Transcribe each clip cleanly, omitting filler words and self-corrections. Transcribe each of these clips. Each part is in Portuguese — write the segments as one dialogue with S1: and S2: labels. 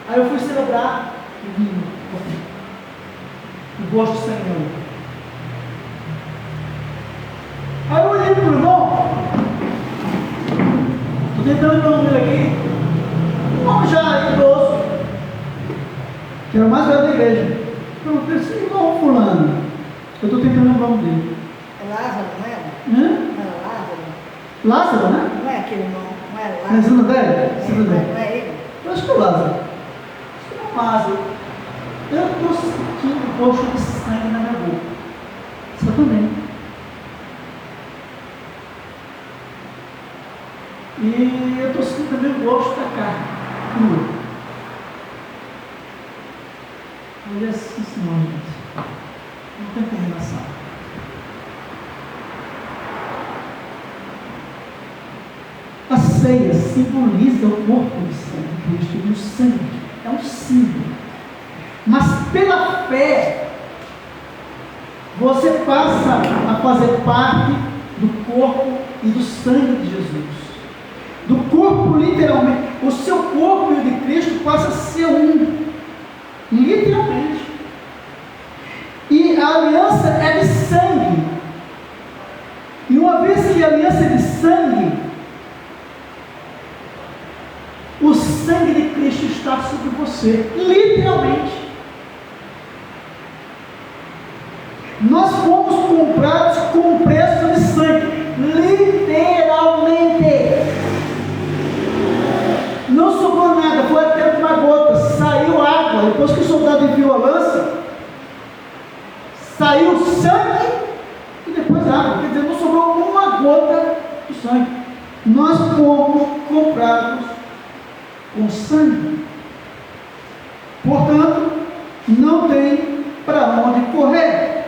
S1: Aí eu fui celebrar o vinho, o gosto do Senhor. Aí eu olhei para o irmão, estou tentando lembrar o nome dele aqui, um homem já idoso, que era o mais velho da igreja. Eu pensei, irmão fulano, eu estou tentando lembrar o nome dele.
S2: É Lázaro, não é?
S1: Hã?
S2: Não é Lázaro?
S1: Lázaro, né?
S2: Não é aquele irmão? Não é
S1: É
S2: Lázaro?
S1: Zilandé?
S2: Não é ele?
S1: Eu acho que é o Lázaro. Acho que é o Lázaro. Eu estou sentindo gosto de sangue na minha boca. Você também. E eu estou sentindo também o gosto da carne crua. Olha assim, senhor, gente. Não tem combinação. A ceia simboliza o corpo de Cristo e o sangue. É um símbolo. Mas pela fé, você passa a fazer parte do corpo e do sangue de Jesus. Do corpo, literalmente. O seu corpo e o de Cristo passa a ser um. Literalmente. E a aliança é de sangue. E uma vez que a aliança é de sangue, o sangue de Cristo está sobre você. Literalmente. Nós fomos comprados com um preço de sangue. Literalmente. Não sobrou nada, foi até uma gota, saiu água. Depois que o soldado enfiou a lança, saiu sangue e depois água. Quer dizer, não sobrou uma gota de sangue. Nós fomos comprados com sangue. Portanto, não tem para onde correr.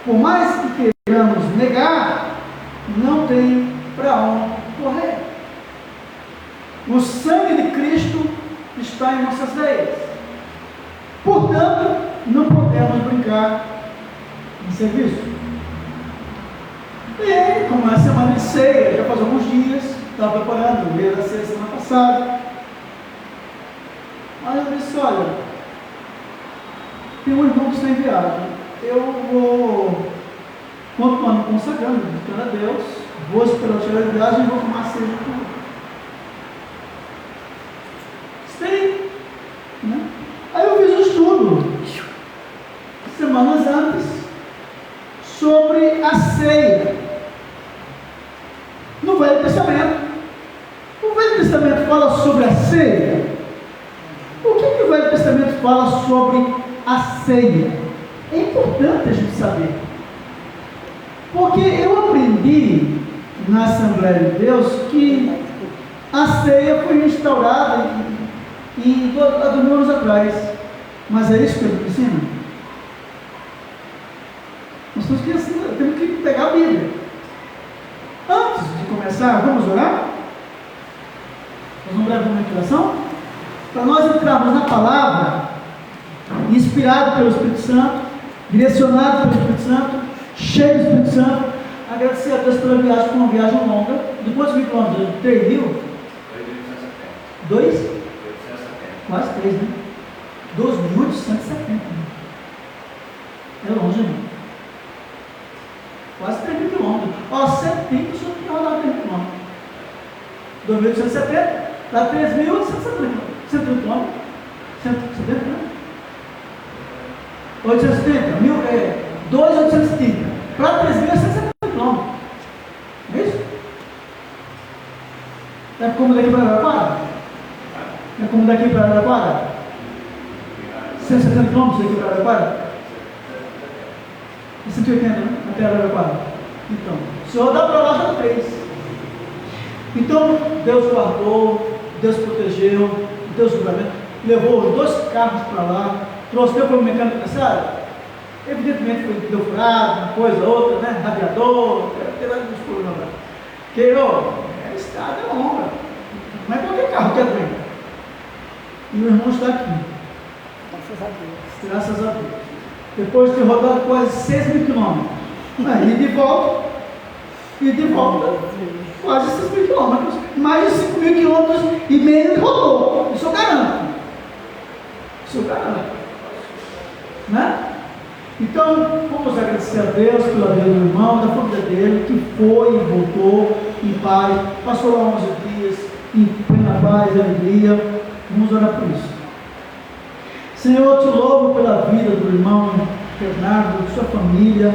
S1: Por mais que queiramos negar, não tem para onde correr. O sangue de Cristo está em nossas veias. Portanto, não podemos brincar em serviço. E como é a semana de ceia, já faz alguns dias, estava preparando o dia da ceia semana passada. Aí eu disse, olha, tem um irmão que está em viagem. Eu vou continuar me consagrando, buscando a Deus, vou esperar chegar de viagem e vou tomar a ceia com ele. Sei, né? Aí eu fiz um estudo, semanas antes, sobre a ceia, no Velho Testamento. O Velho Testamento fala sobre a ceia. O que o Velho Testamento fala sobre a ceia? É importante a gente saber, porque eu aprendi na Assembleia de Deus que a ceia foi instaurada há 2 anos atrás, mas é isso que eu ensino? Nós temos que pegar a Bíblia. Antes de começar, vamos orar? Fazer um breve momento de oração? Para nós entrarmos na palavra, inspirado pelo Espírito Santo, direcionado pelo Espírito Santo, cheio do Espírito Santo, agradecer a Deus pela viagem, foi uma viagem longa, de quantos mil quilômetros? 3 mil? 2? Quase 3, né? 2.870. É longe, né? Quase 3 mil quilômetros. Ó, 70 só que rodar 3 mil quilômetros. 2.870, dá 3.170 quilômetros. 170, né? 870, 2.830 para 3.170 quilômetros. É isso? É como daqui para Araraquara? É como daqui para Araraquara? 170 quilômetros daqui para Araraquara? 180, né? Até Araraquara. Então, se rodar para lá, dá 3. Então, Deus guardou, Deus protegeu, Deus governamentou, levou os 2 carros para lá, trouxe deu para o mecânico necessário? Evidentemente foi deu furado, uma coisa, outra, né? Radiador, tem lá nos problemas lá. Queirou, a estrada é longa, não é qualquer carro que aguenta. E o irmão está aqui.
S2: Graças a Deus.
S1: Graças a Deus. Depois de ter rodado quase 6 mil quilômetros. E de volta, quase 6 mil quilômetros. Mais de 5 mil quilômetros e meio ele rodou. Isso eu garanto. Então, vamos agradecer a Deus pela vida do irmão, da família dele, que foi e voltou em paz, passou lá 11 dias, em plena paz e alegria. Vamos orar por isso. Senhor, eu te louvo pela vida do irmão Bernardo, de sua família.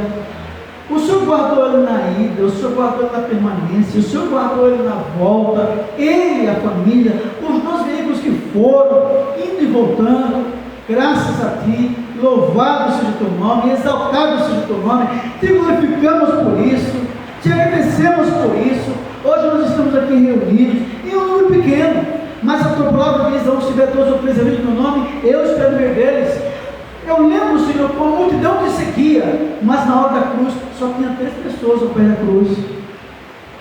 S1: O Senhor guardou ele na ida, o Senhor guardou ele na permanência, o Senhor guardou ele na volta, ele e a família, os dois veículos que foram, indo e voltando, graças a Ti, louvado seja o Teu nome, exaltado seja o Teu nome, Te glorificamos por isso, Te agradecemos por isso. Hoje nós estamos aqui reunidos, em um número pequeno, mas a Tua palavra diz: onde estiver dois ou três reunidos no meu nome, eu espero ver deles. Eu lembro, Senhor, com a multidão que seguia, mas na hora da cruz só tinha 3 pessoas ao pé da cruz.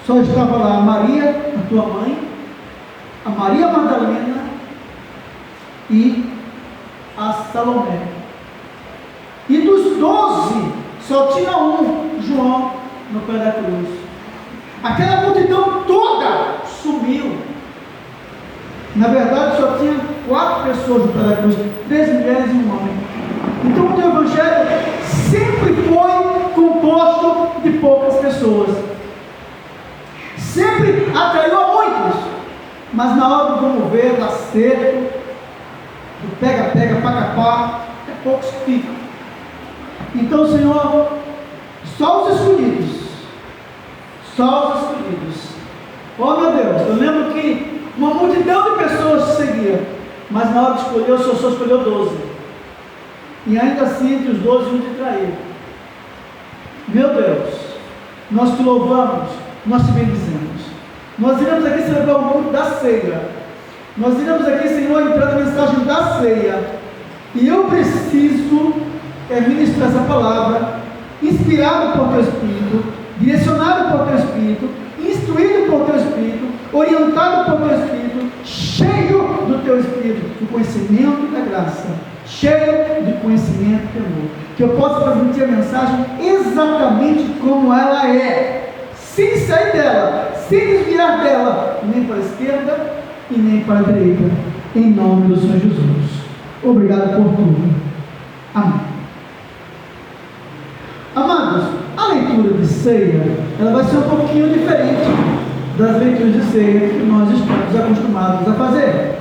S1: Só estava lá a Maria, a tua mãe, a Maria Madalena e a Salomé. E dos 12, só tinha um, João, no pé da cruz. Aquela multidão toda sumiu. Na verdade, só tinha 4 pessoas no pé da cruz, 3 mulheres e um homem. Então o teu evangelho sempre foi composto de poucas pessoas, sempre atraiu a muitos, mas na hora do vamos ver, do acerto, do pega-pega, pá-capá, é poucos que ficam. Então, Senhor, só os escolhidos, oh meu Deus, eu lembro que uma multidão de pessoas seguia, mas na hora de escolher, o Senhor só escolheu 12. E ainda assim, entre os 12, um te traiu. Meu Deus, nós te louvamos, nós te bendizemos. Nós iremos aqui celebrar o culto da ceia. Nós iremos aqui, Senhor, entrar na mensagem da ceia. E eu preciso ministrar essa palavra, inspirado por teu Espírito, direcionado por teu Espírito, instruído por teu Espírito, orientado por teu Espírito, cheio do teu Espírito, do conhecimento e da graça, cheio de conhecimento e amor, que eu possa transmitir a mensagem exatamente como ela é, sem sair dela, sem desviar dela, nem para a esquerda e nem para a direita, em nome do Senhor Jesus. Obrigado por tudo. Amém. Amados, a leitura de ceia, ela vai ser um pouquinho diferente das leituras de ceia que nós estamos acostumados a fazer,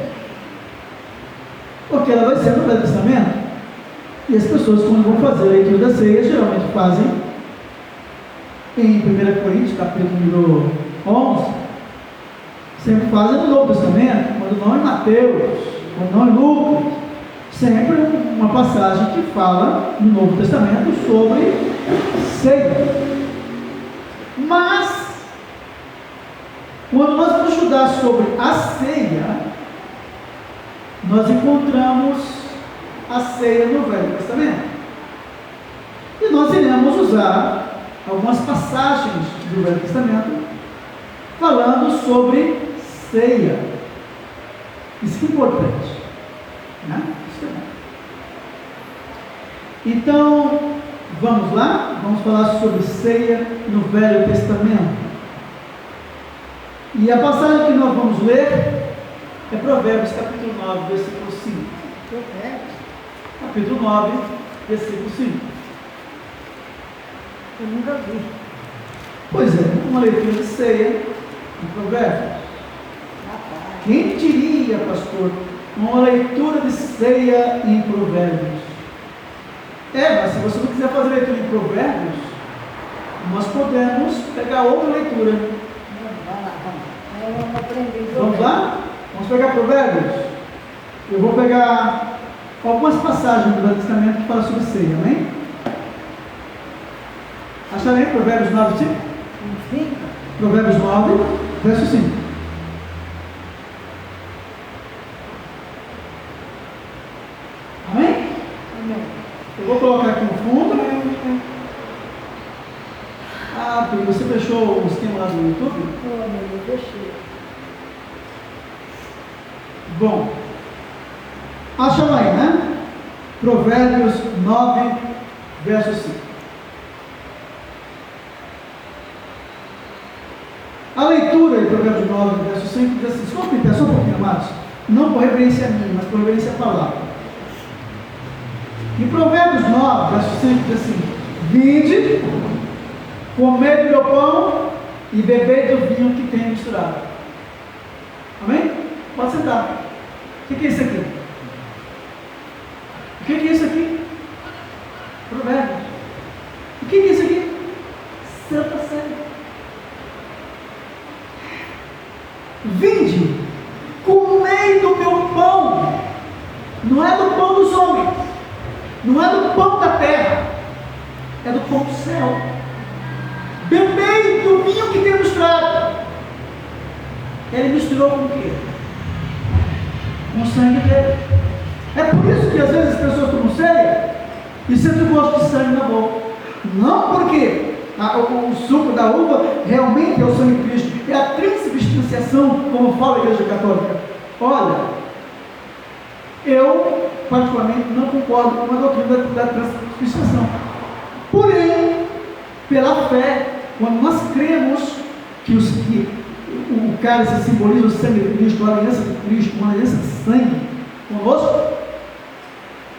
S1: porque ela vai ser no Velho Testamento, e as pessoas, quando vão fazer a leitura da ceia, geralmente fazem em 1 Coríntios, capítulo 11, sempre fazem no Novo Testamento, quando não em Mateus, quando não em Lucas, sempre uma passagem que fala no Novo Testamento sobre ceia. Mas, quando nós vamos estudar sobre a ceia, nós encontramos a ceia no Velho Testamento. E nós iremos usar algumas passagens do Velho Testamento falando sobre ceia. Isso é importante, né? Isso é bom. Então, vamos lá? Vamos falar sobre ceia no Velho Testamento. E a passagem que nós vamos ler é Provérbios, capítulo 9, versículo 5.
S2: Provérbios?
S1: Capítulo 9, versículo 5.
S2: Eu nunca vi.
S1: Pois é, uma leitura de ceia em Provérbios.
S2: Rapaz.
S1: Quem diria, pastor, uma leitura de ceia em Provérbios? Mas se você não quiser fazer leitura em Provérbios, nós podemos pegar outra leitura.
S2: Vai lá, vamos. Eu vou aprender.
S1: Vamos lá? Vamos pegar Provérbios? Eu vou pegar algumas passagens do Velho Testamento que falam sobre ceia, amém? Acharam aí Provérbios 9, 5? Provérbios 9, verso 5. Amém?
S2: Amém.
S1: Eu vou colocar aqui no fundo. Porque você fechou o esquema lá do YouTube?
S2: Oh, meu Deus, deixei.
S1: Bom, acham aí, né? Provérbios 9, verso 5. A leitura de Provérbios 9, verso 5 diz assim: só um pouquinho, amados, não por reverência a mim, mas por reverência à palavra. Em Provérbios 9, verso 5, diz assim: vinde, comei do meu pão e bebei do vinho que tenho misturado. Amém? Pode sentar. O que é isso aqui? O que é isso aqui? Provérbios. O que é isso aqui? Santa Ceia. Vinde, comei do meu pão. Não é do pão dos homens, não é do pão da terra, é do pão do céu. Bebei do vinho que tem misturado. Ele misturou com o quê? Com o sangue dele. É por isso que às vezes as pessoas tomam ceia e sentem o gosto de sangue na boca. Não porque o suco da uva realmente é o sangue de Cristo, é a transubstanciação, como fala a Igreja Católica. Olha, eu particularmente não concordo com a doutrina da transubstanciação. Porém, pela fé, quando nós cremos que o cálice simboliza o sangue de Cristo, a aliança de Cristo, uma aliança de sangue conosco,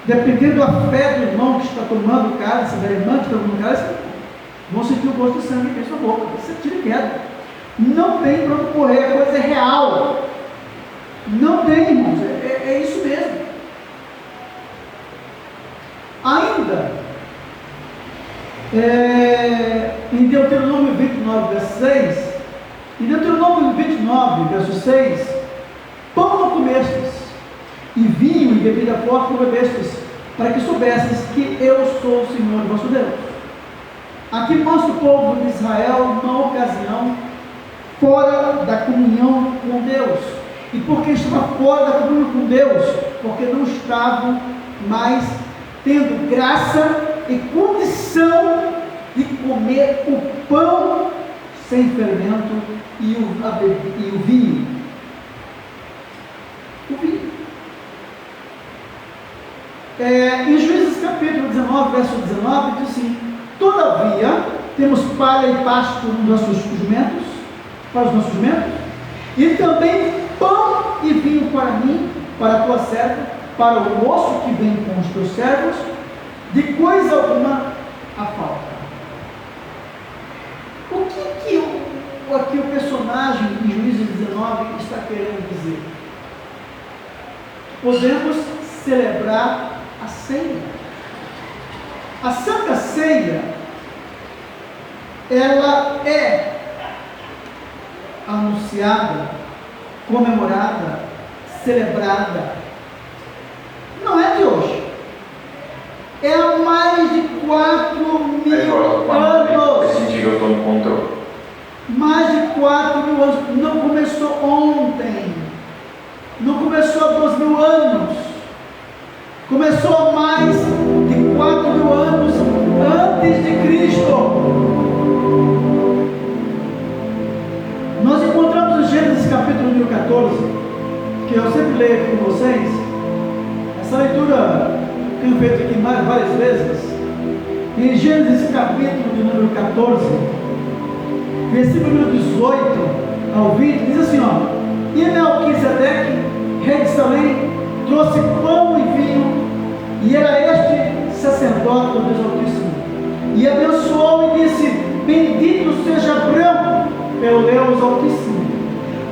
S1: dependendo da fé do irmão que está tomando o cálice, da irmã que está tomando o cálice, vão sentir o gosto do sangue em sua boca. Você tira e queda. Não tem para onde correr, a coisa é real. Não tem, irmãos, é isso mesmo. Ainda, em Deuteronômio 29, verso 6, em Deuteronômio 29, verso 6, pão não comestes, e vinho e bebida forte não bebestes, para que soubesses que eu sou o Senhor vosso Deus. Aqui mostra o povo de Israel numa ocasião fora da comunhão com Deus. E por que estava fora da comunhão com Deus? Porque não estavam mais tendo graça e condição de comer o pão sem fermento e o vinho. O vinho. Em Juízes capítulo 19, verso 19, diz assim: todavia, temos palha e pasto para os nossos jumentos, e também pão e vinho para mim, para a tua serva, para o moço que vem com os teus servos, de coisa alguma a falta. O que aqui o personagem em Juízes 19 está querendo dizer? Podemos celebrar a ceia. A Santa Ceia, ela é anunciada, comemorada, celebrada, não é de hoje, é há mais de 4.000 anos.
S3: Esse dia eu estou no controle.
S1: Mais de 4.000 anos, não começou ontem, não começou há 2.000 anos, começou há mais de 4.000 anos antes de Cristo. Nós encontramos em Gênesis capítulo número 14, que eu sempre leio aqui com vocês. Essa leitura eu tenho feito aqui várias vezes. Em Gênesis capítulo número 14, versículo número 18 ao 20, diz assim, e Melquisedeque, rei de Salém, trouxe pão e vinho, e era este sacerdote do Deus Altíssimo, e abençoou e disse: bendito seja Abrão pelo Deus Altíssimo,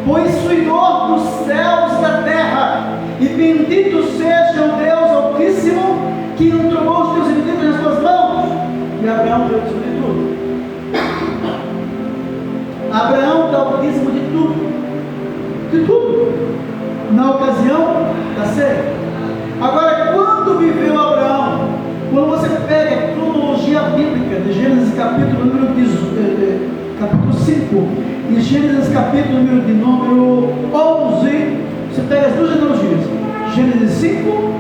S1: possuidor dos céus e da terra, e bendito seja o Deus Altíssimo, que entregou os teus inimigos nas tuas mãos. E Abraão deu o dízimo de tudo. Abraão dá o dízimo de tudo, na ocasião da ceia. Agora, quando viveu Abraão? Quando você pega a cronologia bíblica de Gênesis capítulo número 5 e Gênesis capítulo número 11, você pega as duas genealogias, Gênesis 5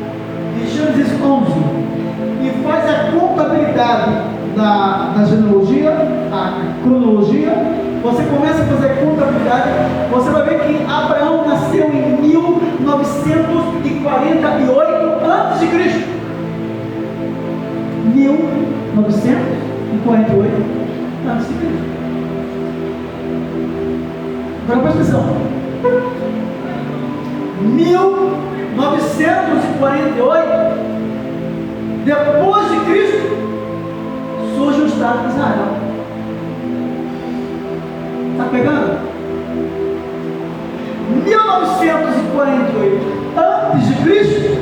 S1: e Gênesis 11, e faz a contabilidade da genealogia, a cronologia. Você começa a fazer a contabilidade, você vai ver que Abraão nasceu em 1948 a.C. 1948 a.C. Agora presta atenção. 1948, Depois de Cristo, surge o Estado de Israel. Está pegando? 1948, antes de Cristo,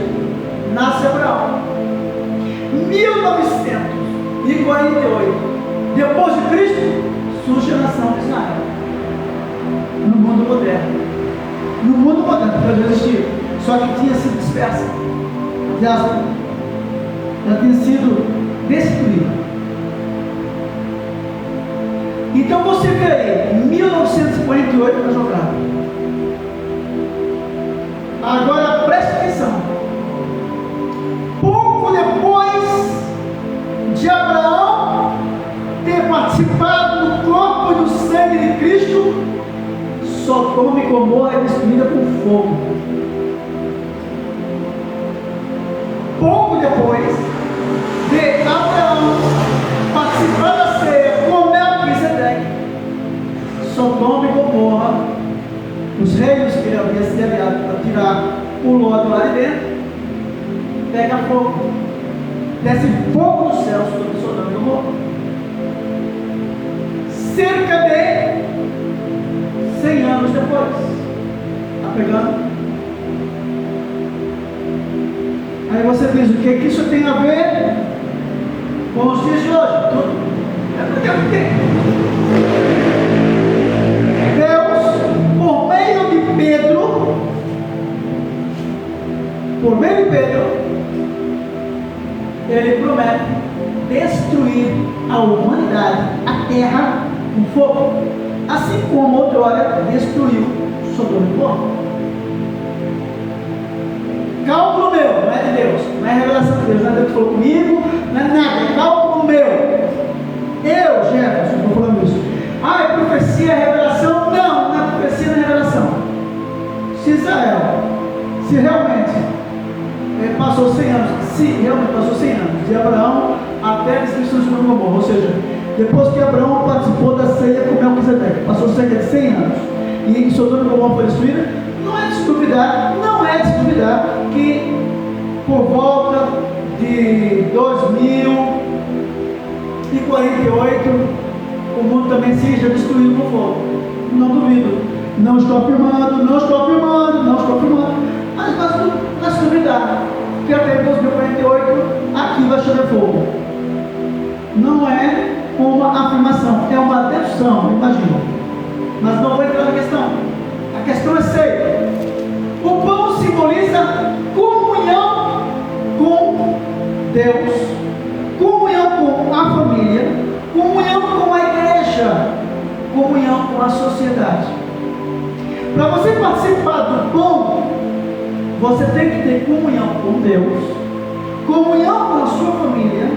S1: nasce Abraão. 1948, depois de Cristo, surge a nação de Israel. No mundo moderno. No mundo moderno, porque já existia. Só que tinha sido dispersa. Já tinha sido destruída. Então você vê aí, 1948 para jogar. Agora preste atenção. Pouco depois de Abraão ter participado do corpo e do sangue de Cristo, Sodoma e Gomorra é destruída por fogo. Pouco depois de Abraão participar da ceia com Melquisedeque, Sodoma e Gomorra, os reinos que ele havia se aliado para tirar o lodo lá de dentro, pega fogo, desce fogo do céu sobre Sodoma e Gomorra. Cerca de 100 anos depois. Está pegando? Aí você diz, o que isso tem a ver com os dias de hoje? Tudo. É porque Deus, por meio de Pedro, ele promete destruir a humanidade, a terra, com fogo, assim como outrora destruiu Sodoma e Gomorra. Cálculo meu, não é de Deus, não é revelação de Deus, não é Deus que falou comigo, não é nada, é cálculo meu. Eu, Jefferson, estou falando isso. Ah, é profecia, é revelação? Não, não é profecia, não é revelação. Se Israel, se realmente passou 100 anos, se realmente passou 100 anos, de Abraão até a destruição de Sodoma e Gomorra, ou seja, depois que Abraão participou da ceia com Melquisedeque, passou cerca de 100 anos, e Sodoma e Gomorra foi destruída, não é de se duvidar que por volta de 2048 o mundo também seja destruído por fogo. Não duvido, não estou afirmando, mas não se duvidar que até 2048 aqui vai chover fogo. Não é uma afirmação, é uma dedução, imagino. Mas não vou entrar na questão. A questão é séria. O pão simboliza comunhão com Deus, comunhão com a família, comunhão com a igreja, comunhão com a sociedade. Para você participar do pão, você tem que ter comunhão com Deus, comunhão com a sua família,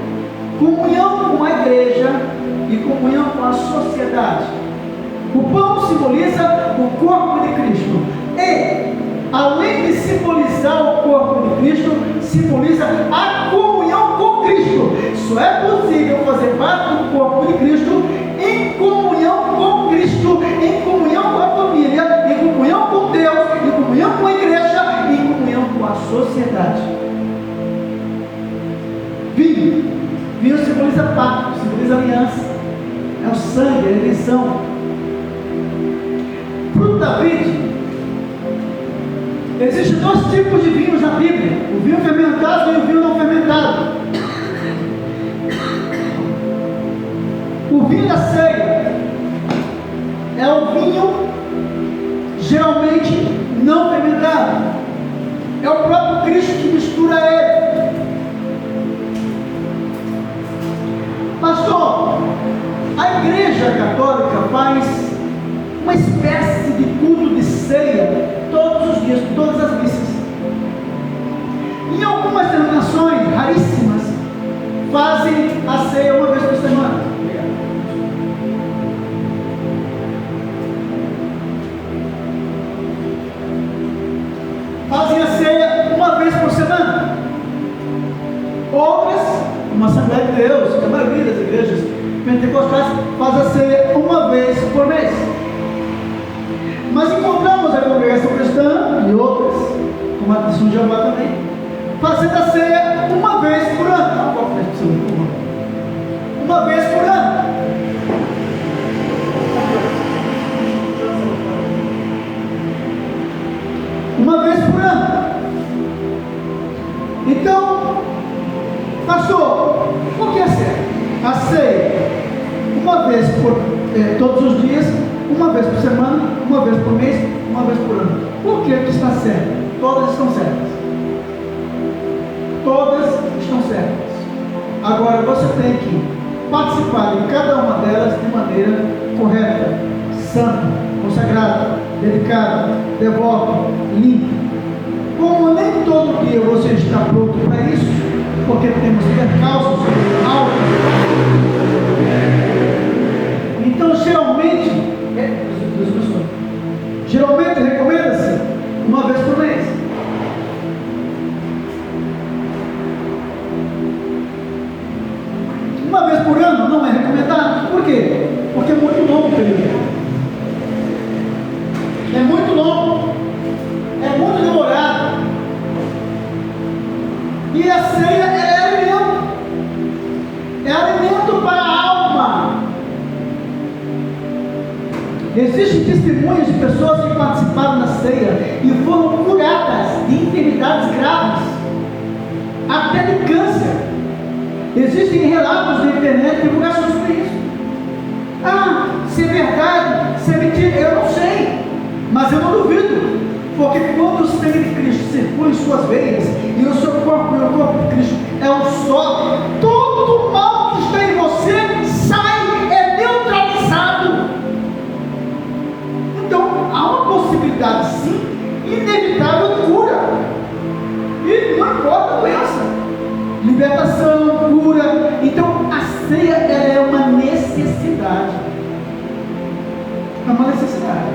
S1: comunhão com a igreja e comunhão com a sociedade. O pão simboliza o corpo de Cristo e, além de simbolizar o corpo de Cristo, simboliza a comunhão com Cristo. Só é possível fazer parte do corpo de Cristo em comunhão com Cristo, em comunhão com a família, em comunhão com Deus, em comunhão com a igreja e em comunhão com a sociedade. Vinho simboliza pacto, simboliza aliança, é o sangue, a redenção. Fruto da vide. Existem dois tipos de vinhos na Bíblia: o vinho fermentado e o vinho não fermentado. O vinho da ceia é o vinho geralmente não fermentado. É o próprio Cristo que mistura ele. Pastor, a Igreja Católica faz uma espécie de culto de ceia todos os dias, todas as missas. Em algumas denominações raríssimas fazem a ceia uma vez por semana. Fazem a ceia uma vez por semana. Outras, uma Assembleia de Deus, que a maioria das igrejas pentecostais faz a ceia uma vez por mês. Mas encontramos a congregação cristã e outras, como a Testemunha de Jeová também, fazendo a ceia uma vez por ano. Qual foi a opção? Uma vez por ano. Uma vez por ano. Então, pastor, o que é ceia? A ceia, uma vez por todos os dias, uma vez por semana, uma vez por mês, uma vez por ano. Por que está certo? Todas estão certas. Todas estão certas. Agora você tem que participar de cada uma delas de maneira correta, santa, consagrada, dedicada, devota, limpa. Como nem todo dia você está pronto para isso, porque temos percalços, altos. Então geralmente recomenda-se uma vez por mês. Uma vez por ano não é recomendado. Por quê? Porque é muito longo o período. É muito longo. É muito demorado. E a ceia é alimento. É alimento para a alma. Existem testemunhos de pessoas que participaram da ceia e foram curadas de enfermidades graves, até de câncer. Existem relatos na internet, divulgações sobre isso. Se é verdade, se é mentira, eu não sei, mas eu não duvido, porque quando o sangue de Cristo circula em suas veias e o seu corpo e o corpo de Cristo é um só, todo o mal que está em você sai, é neutralizado. Então há uma possibilidade, sim, inevitável de cura, e não importa a doença, libertação, cura. Então a ceia é uma necessidade. É uma necessidade.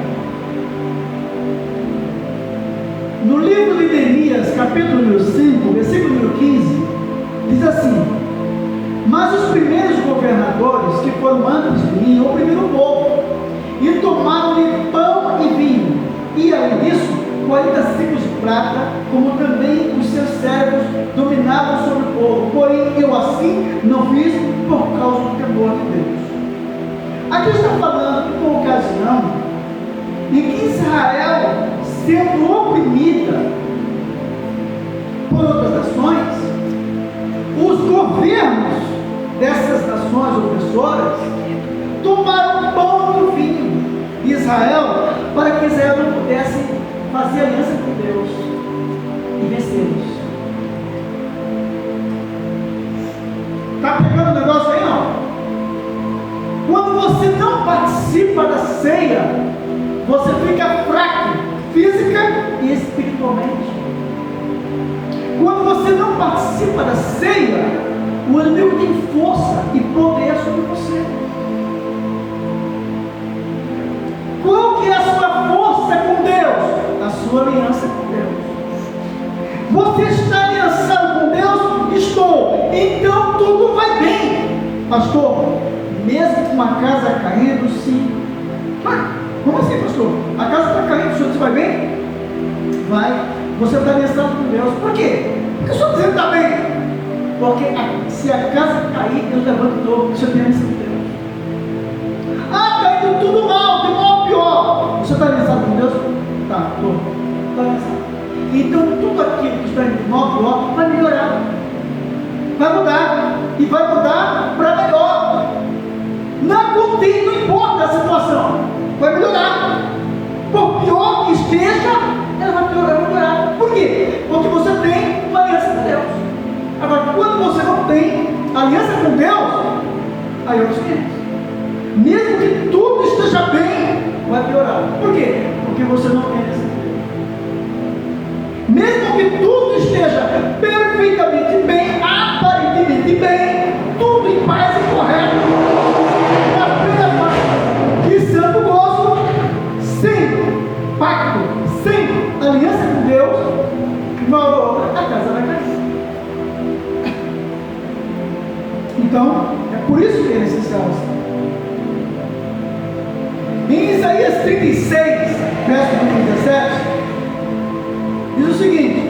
S1: No livro de Neemias, capítulo número 5, versículo número 15, diz assim: mas os primeiros governadores que foram antes de mim oprimiram o povo e tomaram-lhe pão e vinho, e além disso 40 ciclos de prata, como também os seus servos dominavam sobre o povo. Porém eu assim não fiz, por causa do temor de Deus. Aqui está falando de uma ocasião em que Israel, sendo oprimida por outras nações, os governos dessas nações opressoras tomaram pão e vinho de Israel, para que Israel não pudesse fazer aliança com Deus e vencê-los. Está pegando o negócio aí, não? Quando você não participa da ceia, você fica fraco, física e espiritualmente. Quando você não participa da ceia, o inimigo tem força e poder sobre você. Qual que é a sua força com Deus? A sua aliança com Deus. Você está aliançado com Deus? Estou. Então tudo vai bem. Pastor, mesmo com uma casa caindo, sim. Como assim, pastor? A casa está caindo, o senhor vai bem? Vai. Você está aliançado com Deus. Por quê? Porque o senhor está dizendo que está bem. Porque se a casa cair, Deus levanta o novo. O senhor tem aliança com Deus. Está indo tudo mal, de mal pior. Você está aliançado com Deus? Tá, estou. Está aliançado. Então tudo aquilo que está indo de mal pior vai melhorar. Vai mudar. E vai mudar para melhor. Não importa a situação, vai melhorar. Por pior que esteja, ela vai melhorar. Por quê? Porque você tem uma aliança com Deus. Agora, quando você não tem aliança com Deus, aí é os 500. Mesmo que tudo esteja bem, vai piorar. Por quê? Porque você não tem aliança com Deus. Mesmo que tudo esteja perfeitamente bem, aparentemente bem, tudo em paz e correto, e santo gozo, sem pacto, sem aliança com Deus, uma hora ou outra a casa vai cair. Então, é por isso que é essencial. Em Isaías 36, verso 17, diz o seguinte: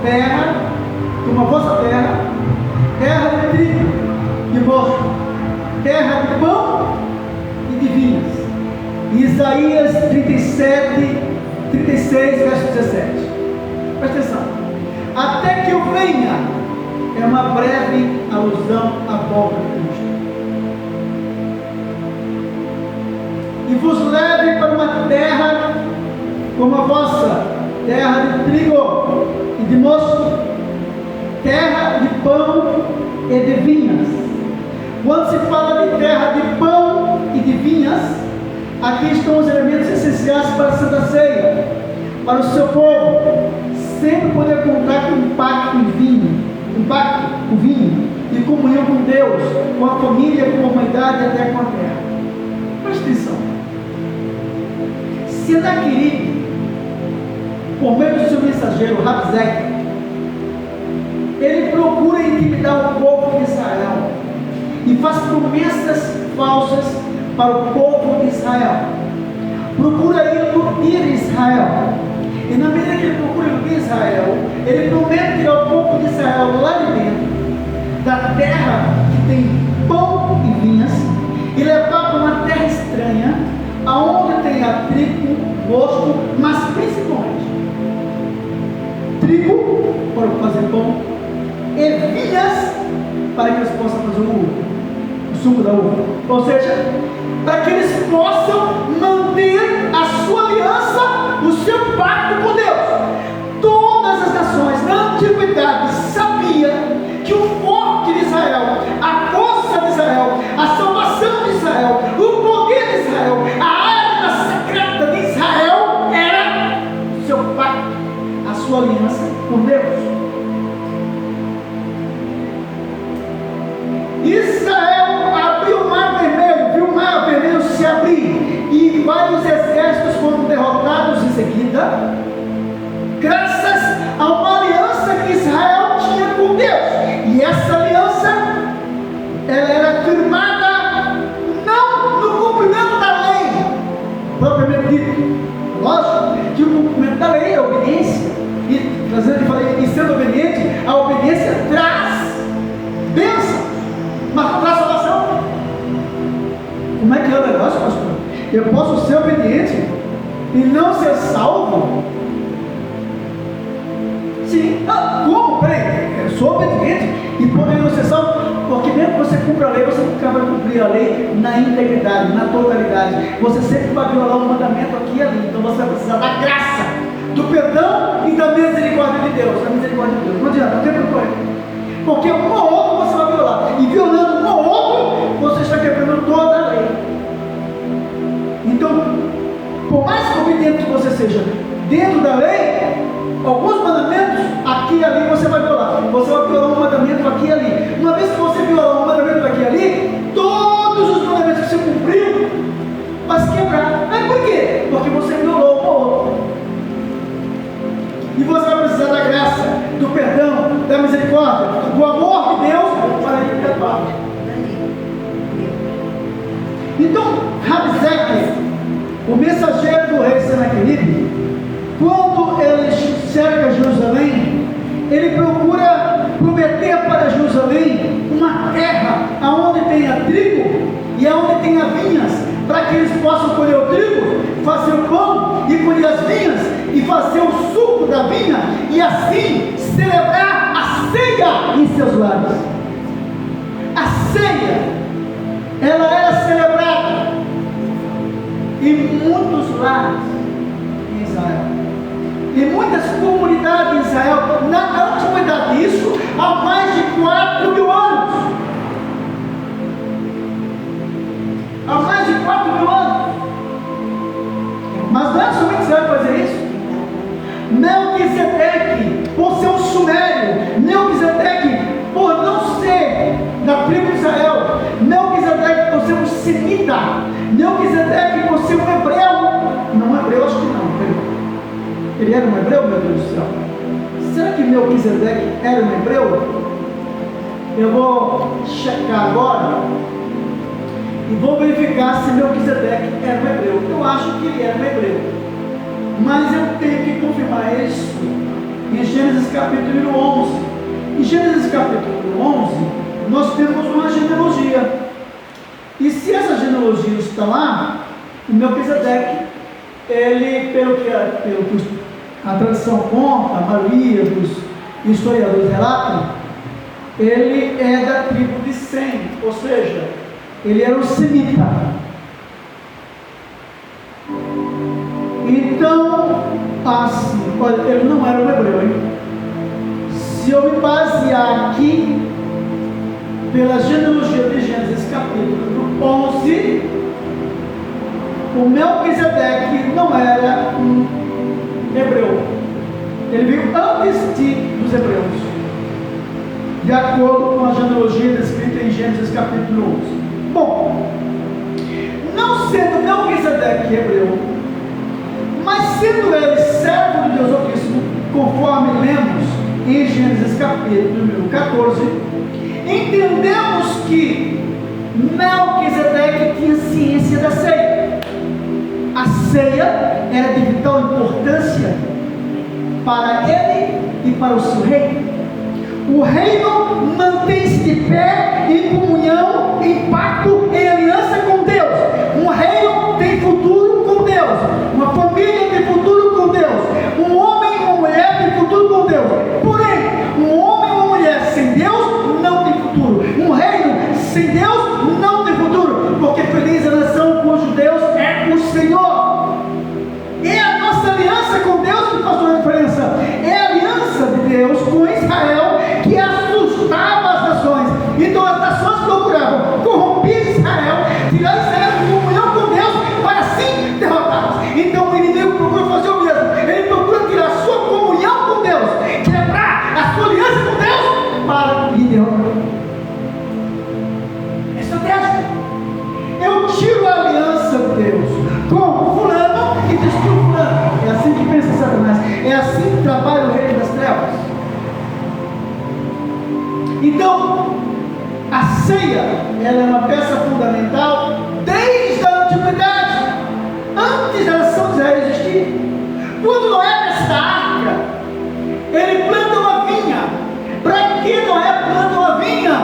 S1: terra, como a vossa terra, terra de trigo e mosto, terra de pão e de vinhas. Isaías 36, verso 17. Presta atenção. Até que eu venha, é uma breve alusão à volta de Cristo. E vos leve para uma terra como a vossa, terra de trigo e de mosto, terra de pão e de vinhas. Quando se fala de terra de pão e de vinhas, aqui estão os elementos essenciais para a Santa Ceia, para o seu povo sempre poder contar com um pacto em vinho, com vinho e comunhão com Deus, com a família, com a humanidade e até com a terra. Presta atenção. Senaqueribe, por meio do seu mensageiro Rabzeque, ele procura intimidar o povo de Israel e faz promessas falsas para o povo de Israel. Procura iludir Israel. E na medida que ele procura iludir Israel, ele promete tirar o povo de Israel lá de dentro, da terra que tem pão e vinhas, e levar para uma terra estranha, aonde tem a trigo, mosto, mas principalmente trigo para fazer pão e vinhas para que eles possam fazer o suco da uva. Ou seja, para que eles possam manter a sua aliança, o seu pacto com Deus. Todas as nações na antiguidade sabiam que o forte de Israel, a força de Israel, a salvação de Israel, o poder de Israel, a arma secreta de Israel era o seu pacto, a sua aliança com Deus. Israel abriu o mar vermelho, viu o mar vermelho se abrir, e vários exércitos foram derrotados em seguida, graças a uma aliança que Israel tinha com Deus. E essa aliança, ela era firmada não no cumprimento da lei propriamente dito. Lógico que o cumprimento da lei é obediência, e sendo obediente, a obediência traz bênção, mas traz salvação. Como é que é o negócio, pastor? Eu posso ser obediente e não ser salvo? Sim. Como? Peraí, eu sou obediente e poderia não ser salvo? Porque mesmo que você cumpra a lei, você nunca vai cumprir a lei na integridade, na totalidade. Você sempre vai violar um mandamento aqui e ali. Então você vai precisar da graça, do perdão e da misericórdia de Deus. Da misericórdia de Deus. Não adianta, não tem problema. Porque um ou outro você vai violar. E violando um ou outro, você está quebrando toda a lei. Então, por mais obediente que você seja dentro da lei, alguns mandamentos aqui e ali você vai violar. Você vai violar um mandamento aqui e ali. Uma vez que você violar um mandamento aqui e ali, todos os mandamentos que você cumpriu vai se quebrar. Mas por quê? Porque você violou um ou outro. E você vai precisar da graça, do perdão, da misericórdia, do amor de Deus para lhe perdoar. Então, Rabzeque, o mensageiro do rei Senaqueribe, quando ele cerca Jerusalém, ele procura prometer para Jerusalém uma terra onde tenha trigo e onde tenha vinhas, para que eles possam colher o trigo, fazer o pão e colher as vinhas e fazer o suco da vinha e assim celebrar a ceia em seus lares. A ceia, ela era celebrada em muitos lares em Israel, em muitas comunidades em Israel, na antiguidade, isso há mais de 4.000 anos. Há mais de 4.000 anos. Mas não é somente Israel fazer isso. Melquisedeque, por ser um sumério, Melquisedeque, por não ser da tribo de Israel, Melquisedeque por ser um semita, Melquisedeque por ser um hebreu, não hebreu, acho que não, ele era um hebreu, meu Deus do céu. Será que Melquisedeque era um hebreu? Eu vou checar agora e vou verificar se Melquisedeque era um hebreu. Eu acho que ele era um hebreu, mas eu tenho que confirmar isso em Gênesis capítulo 11. Em Gênesis capítulo 11, nós temos uma genealogia. E se essa genealogia está lá, o Melquisedeque, ele, pelo que a tradição conta, a maioria dos historiadores relatam, ele é da tribo de Sem, ou seja, ele era um semita. Então, assim, olha, ele não era um hebreu, hein? Se eu me basear aqui pela genealogia de Gênesis capítulo 11, o Melquisedeque não era um hebreu. Ele veio antes dos hebreus, de acordo com a genealogia descrita em Gênesis capítulo 11. Bom, não sendo Melquisedeque hebreu, mas sendo ele servo de Deus Altíssimo, conforme lemos em Gênesis capítulo 14, entendemos que Melquisedeque tinha ciência da ceia. A ceia era de vital importância para ele e para o seu reino. O reino mantém-se de pé em comunhão, em pacto, em aliança com Deus. Um reino tem futuro com Deus. Uma família tem futuro com Deus. Um homem e uma mulher tem futuro com Deus. Porém, um homem e uma mulher sem Deus não tem futuro. Um reino sem Deus não tem futuro. Porque feliz a nação cujo Deus é o Senhor. É a nossa aliança com Deus que faz toda a diferença. É a aliança de Deus com Israel que assustava as nações. Então as nações procuravam corromper Israel, tirar Israel de comunhão com Deus para assim derrotá-los. Então o inimigo procura fazer o mesmo. Ele procura tirar a sua comunhão com Deus, quebrar a sua aliança com Deus para lhe derrotar. É estratégia. Eu tiro a aliança de Deus com fulano e destruo fulano. É assim que pensa Satanás. É assim que trabalha o reino das trevas. Então, a ceia, ela é uma peça fundamental desde a antiguidade, antes da nação de Israel existir. Quando Noé nesta arca, ele planta uma vinha. Para que Noé planta uma vinha?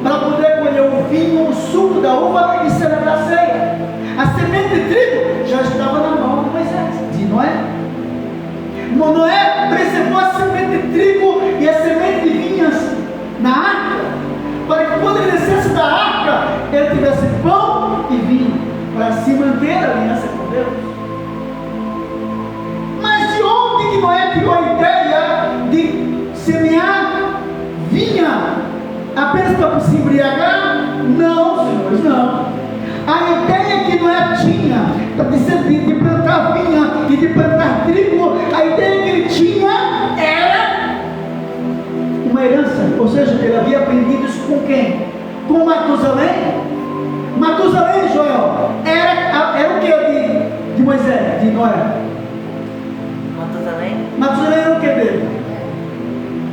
S1: Para poder colher o vinho, o suco da uva e celebrar a ceia. A semente de trigo já estava na mão de Moisés, de Noé. Noé preservou a semente de trigo e a semente de vinhas na arca, para que quando ele descesse da arca, ele tivesse pão e vinho, para se manter a aliança com Deus. Mas de onde que Noé tirou a ideia de semear vinha apenas para se embriagar? Não, senhores, não. A ideia que Noé tinha de plantar vinha e de plantar trigo, a ideia que ele tinha era uma herança, ou seja, ele havia aprendido isso com quem? Com Matusalém. Matusalém, Joel, era o que de Moisés, de Noé?
S3: Matusalém?
S1: Matusalém era o que dele?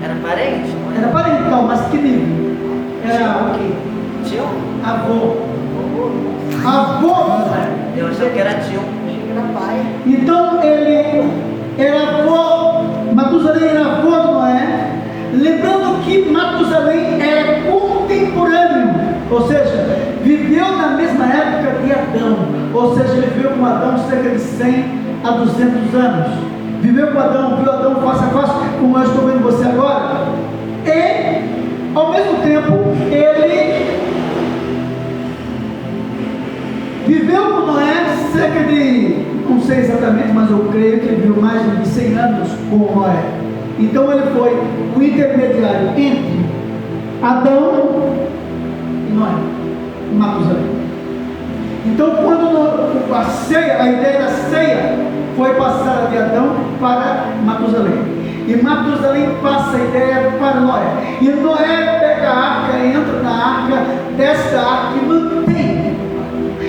S3: Era parente?
S1: Era parente, então, mas que nível? Era o que?
S3: Tio?
S1: Avô. Avô.
S3: Eu achei que era tio.
S2: Era pai.
S1: Então ele era avô, Matusalém era avô de Noé. Lembrando que Matusalém era contemporâneo, ou seja, viveu na mesma época de Adão, ou seja, ele viveu com Adão cerca de 100 a 200 anos. Viveu com Adão, viu Adão face a face, como eu estou vendo você agora. E, ao mesmo tempo, ele viveu com Noé cerca de, não sei exatamente, mas eu creio que ele viveu mais de 100 anos com Noé. Então ele foi o intermediário entre Adão e Noé, Matusalém. Então quando a ceia, a ideia da ceia foi passada de Adão para Matusalém. E Matusalém passa a ideia para Noé. E Noé pega a arca, entra na arca, desce da arca e mantém.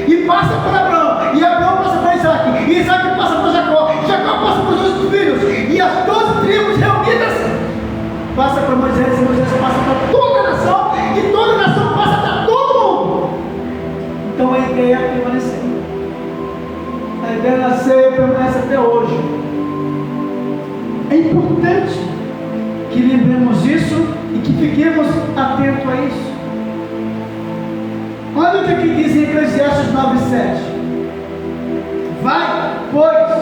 S1: E passa para Abraão. E Abraão passa para Isaac. E Isaac passa para Jacó. Jacó passa para os seus filhos. E as 12 tribos reunidas passa para Moisés. E Moisés passa para toda a nação. E toda a nação passa para todo mundo. Então a ideia permaneceu. A ideia da ceia permanece até hoje. É importante que lembremos isso e que fiquemos atentos a isso. Olha o que aqui diz em Eclesiastes 9:7. Vai, pois,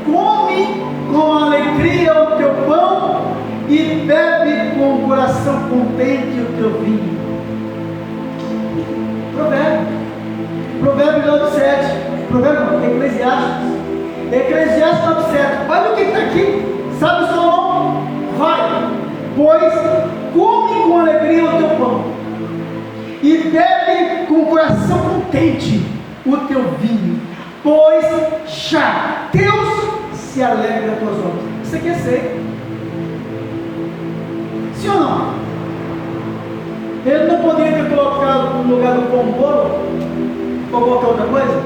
S1: come com alegria o teu pão e bebe com o coração contente o teu vinho. Provérbio 9:7. Eclesiastes 9:7. Olha o que está aqui. Sabe, Salomão? Vai, pois, come com alegria o teu pão e bebe com o coração contente o teu vinho, pois já Deus se alegra das tuas obras. Isso aqui é ser. Sim ou não? Ele não poderia ter colocado no lugar do pão bolo ou qualquer outra coisa?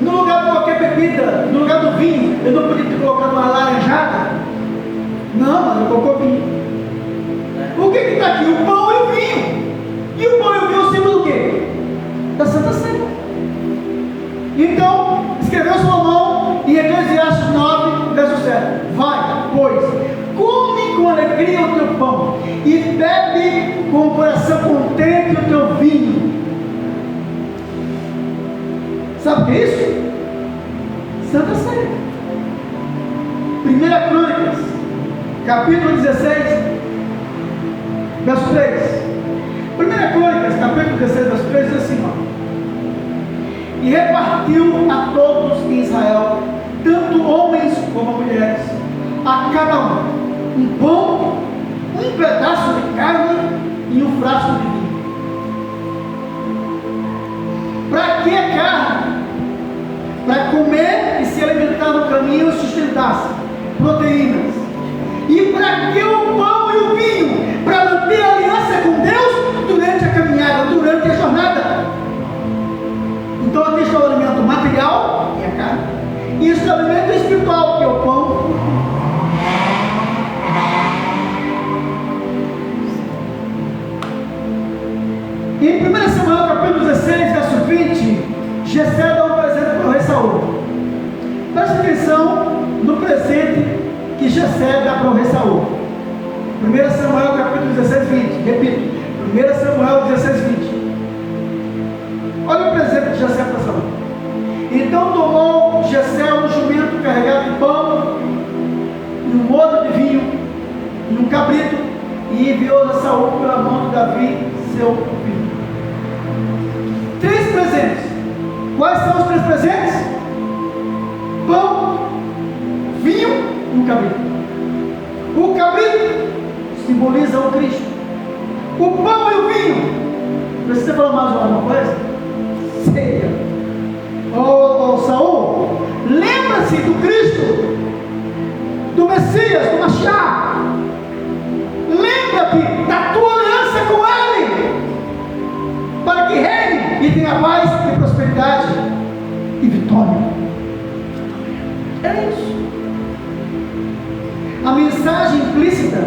S1: No lugar de qualquer bebida, no lugar do vinho, ele não podia ter colocado uma laranjada? Não, mas ele colocou vinho. O que está aqui? O pão e o vinho. E o pão e o vinho é o símbolo do quê? Da Santa Ceia. Então, escreveu Salomão em Eclesiastes 9, verso 7. Vai, pois, come com alegria o teu pão e bebe com o coração contente o teu vinho. Sabe o que é isso? Santa Ceia. 1 Crônicas, capítulo 16, verso 3. 1 Crônicas, capítulo 16, verso 3, diz assim, ó. E repartiu a todos em Israel, tanto homens como mulheres, a cada um pão, um pedaço de carne e um frasco de vinho. Para que a carne? Para comer e se alimentar no caminho e sustentar-se, proteínas. E para que o pão e o vinho? Para manter a aliança com Deus durante a caminhada, durante a jornada. Então aqui está o alimento material, que é a carne, e está o alimento espiritual, que é o pão. Em 1 Samuel capítulo 16, verso 20, Jessé dá um presente para o rei Saul. Preste atenção no presente que Jessé dá para o rei Saul. 1 Samuel capítulo 16, 20. Repito, 1 Samuel 16, 20. Olha o presente de Jessé para Saul. Então tomou Jessé um jumento carregado de pão, e um modo de vinho, e um cabrito, e enviou a Saul pela mão de Davi, seu filho. 3 presentes. Quais são os 3 presentes? Pão, vinho e um cabrito. O cabrito simboliza o Cristo. O pão e o vinho. Precisa falar mais alguma coisa? Ceia. Ô Saul, lembra-se do Cristo, do Messias, do Mashiach. Lembra-te da tua aliança com Ele, para que reine e tenha paz e prosperidade e vitória. É isso. A mensagem implícita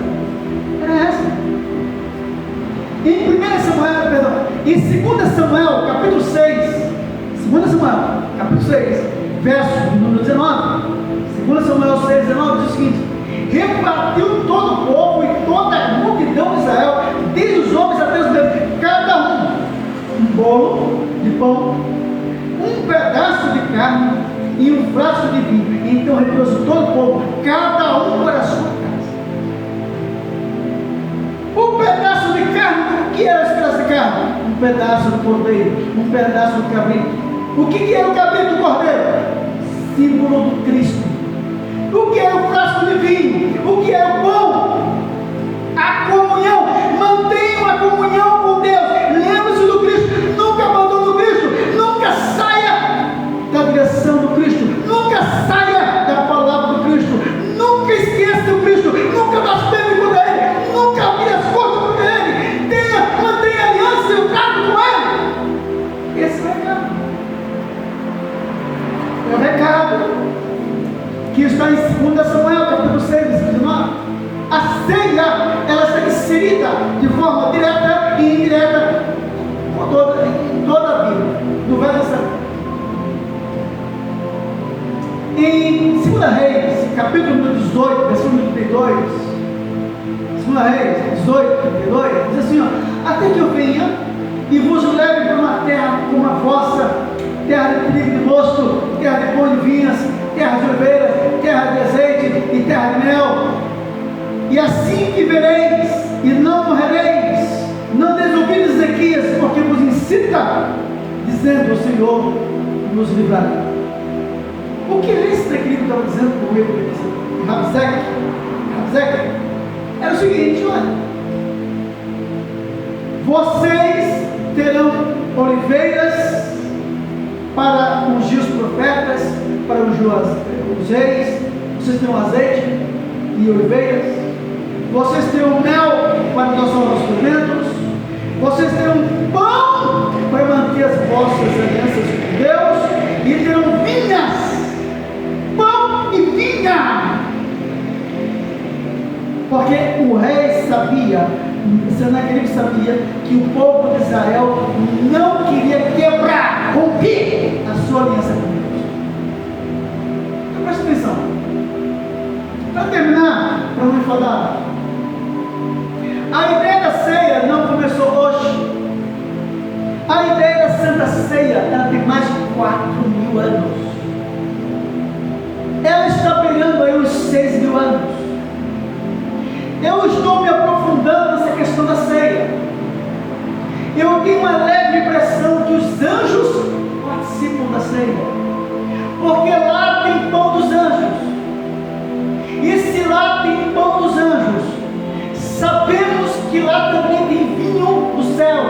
S1: era essa. Em 2 Samuel, capítulo 6, 2 Samuel, capítulo 6, verso número 19, 2 Samuel 6, 19, diz o seguinte: repartiu todo o povo e toda a multidão de Israel, desde os homens até os bebês, cada um bolo de pão, um pedaço de carne e um frasco de vinho. Então repartiu todo o povo, cada um para a sua casa. Um pedaço de carne, o que era esse pedaço de carne? Um pedaço do cordeiro, um pedaço do cabrito. O que era o cabrito do cordeiro? Símbolo do Cristo. O que era o frasco de vinho? O que era o pão? A comunhão. Mantenham a comunhão com Deus. Lembre-se do Cristo. Nunca abandone o Cristo. Nunca saia da direção do Cristo. Nunca saia da palavra do Cristo. Nunca esqueça do Cristo. Nunca blasfeme por Ele. Nunca vire as costas por Ele. Mantenha a aliança e o trato com Ele. Esse é o recado. É o recado que está em 2 Samuel, capítulo 6, versículo 19. A ceia, ela está inserida de forma direta e indireta em toda a Bíblia, no Velho Testamento. Em 2 2 Reis, capítulo número 18, versículo 32. 2 Reis 18, 32, diz assim, ó, até que eu venha e vos leve para uma terra como a vossa, terra de trigo de mosto, terra de pão de vinhas, terra de ovelhas, terra de azeite e terra de mel. E assim que vereis e não morrereis, não deis ouvidos a Ezequias, porque vos incita, dizendo, o Senhor nos livrará. O que esse querido estava dizendo com ele, Rabzeque? Era o seguinte, olha, vocês terão oliveiras para ungir os profetas, para ungir os reis, vocês terão azeite e oliveiras, vocês terão mel para adoçar os alimentos, vocês terão pão para manter as vossas alianças com Deus, e terão vinhas, pão e vinha, porque o rei sabia, Senaqueribe sabia que o povo de Israel não queria quebrar, romper a sua aliança com Deus. Então presta atenção. Para terminar, para não enfadar, a ideia da ceia não começou hoje. A ideia da Santa Ceia, ela tem mais de 4.000 anos. Ela está pegando aí uns 6.000 anos. Eu estou me aprofundando nessa questão da ceia. Eu tenho uma leve impressão que os anjos participam da ceia, porque lá tem pão dos anjos. E se lá tem pão dos anjos, sabemos que lá também tem vinho do céu.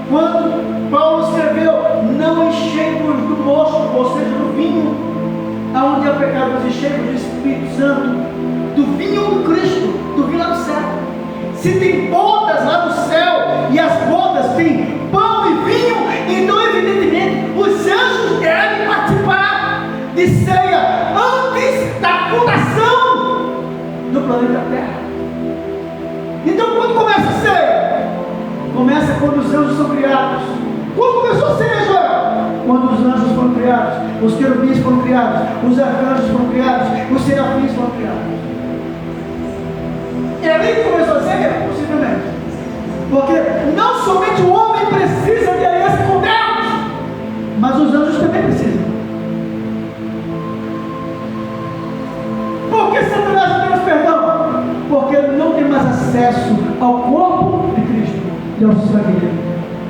S1: Quando Paulo escreveu, não enchei-vos do mosto, ou seja, do vinho, aonde há pecado, mas enchei-vos do Espírito Santo, do vinho do Cristo, do vinho lá do céu. Se tem bodas lá do céu, e as bodas têm pão e vinho, então evidentemente os anjos devem participar de ceia antes da fundação do planeta Terra. Então quando começa a ceia? Começa quando os anjos são criados. Quando começou a ceia, Joel? Quando os anjos foram criados, os querubins foram criados, os arcanjos foram criados, os serafins foram criados. É ali que começou a ceia, possivelmente. Porque não somente o homem precisa de aliança com Deus, mas os anjos também precisam. Por que Satanás não tem perdão? Porque ele não tem mais acesso ao corpo de Cristo e ao seu família.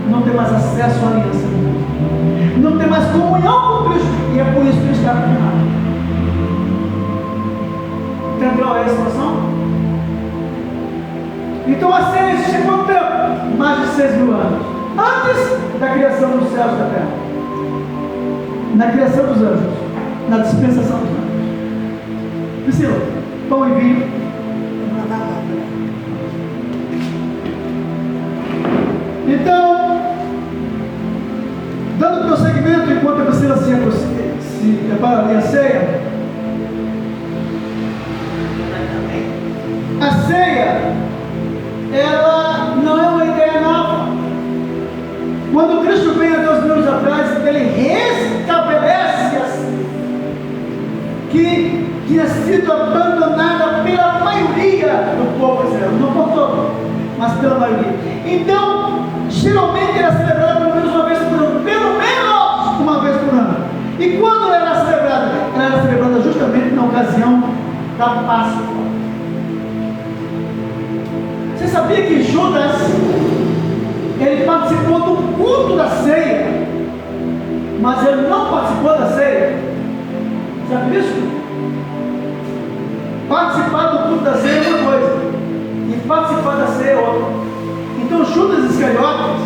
S1: Não tem mais acesso à aliança com Deus. Não tem mais comunhão com Cristo. E é por isso que ele está condenado. Entendeu aí a situação? Então a ceia existe há quanto tempo? Mais de 6.000 anos. Antes da criação dos céus e da terra. Na criação dos anjos. Na dispensação dos anjos. Priscila, pão e vinho. Então, dando prosseguimento enquanto a Priscila se prepara ali a ceia. A ceia, ela não é uma ideia nova. Quando Cristo vem há 2.000 anos atrás, ele restabelece a ceia, que tinha sido abandonada pela maioria do povo brasileiro, não por todo, mas pela maioria. Então, geralmente era celebrada pelo menos uma vez por ano, pelo menos uma vez por ano. E quando ela era celebrada? Ela era celebrada justamente na ocasião da Páscoa. Você sabia que Judas, ele participou do culto da ceia, mas ele não participou da ceia? Sabe disso? Participar do culto da ceia é uma coisa, e participar da ceia é outra. Então Judas Iscariotes,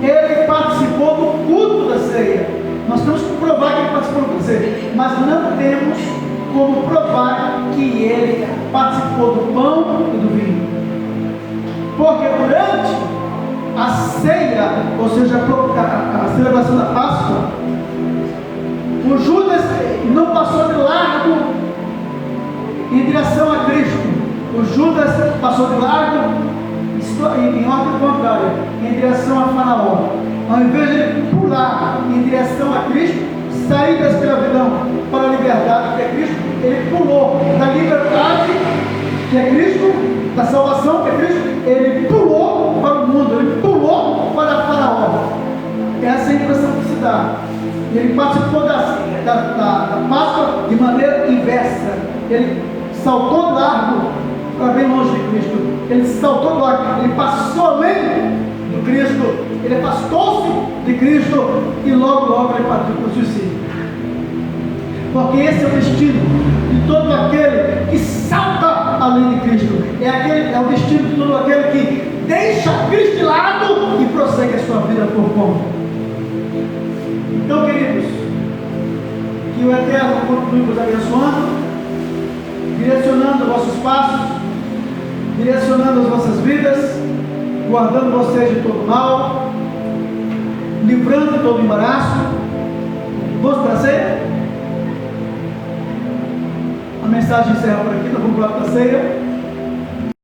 S1: ele participou do culto da ceia. Nós temos que provar que ele participou do culto da ceia, mas não temos como provar que ele participou do pão e do vinho. Porque durante a ceia, ou seja, a celebração da Páscoa, o Judas não passou de largo em direção a Cristo. O Judas passou de largo em ordem contrária, em direção a Faraó. Ao invés de pular em direção a Cristo, sair da escravidão para a liberdade, que é Cristo, ele pulou da liberdade, que é Cristo, da salvação, que é Cristo, ele pulou para o mundo, ele pulou para Faraó. Essa é a impressão que se dá. E ele participou da Páscoa de maneira inversa. Ele saltou largo para bem longe de Cristo. Ele saltou largo, ele passou além do Cristo, ele afastou-se de Cristo e logo ele partiu para o suicídio. Porque esse é o destino de todo aquele que salta além de Cristo. É o destino de todo aquele que deixa Cristo de lado e prossegue a sua vida por conta. Então, queridos, que o Eterno continue vos abençoando, direcionando vossos passos, direcionando as vossas vidas, guardando vocês de todo mal, livrando de todo embaraço. Vamos para a ceia? A mensagem encerra por aqui, nós vamos para a ceia.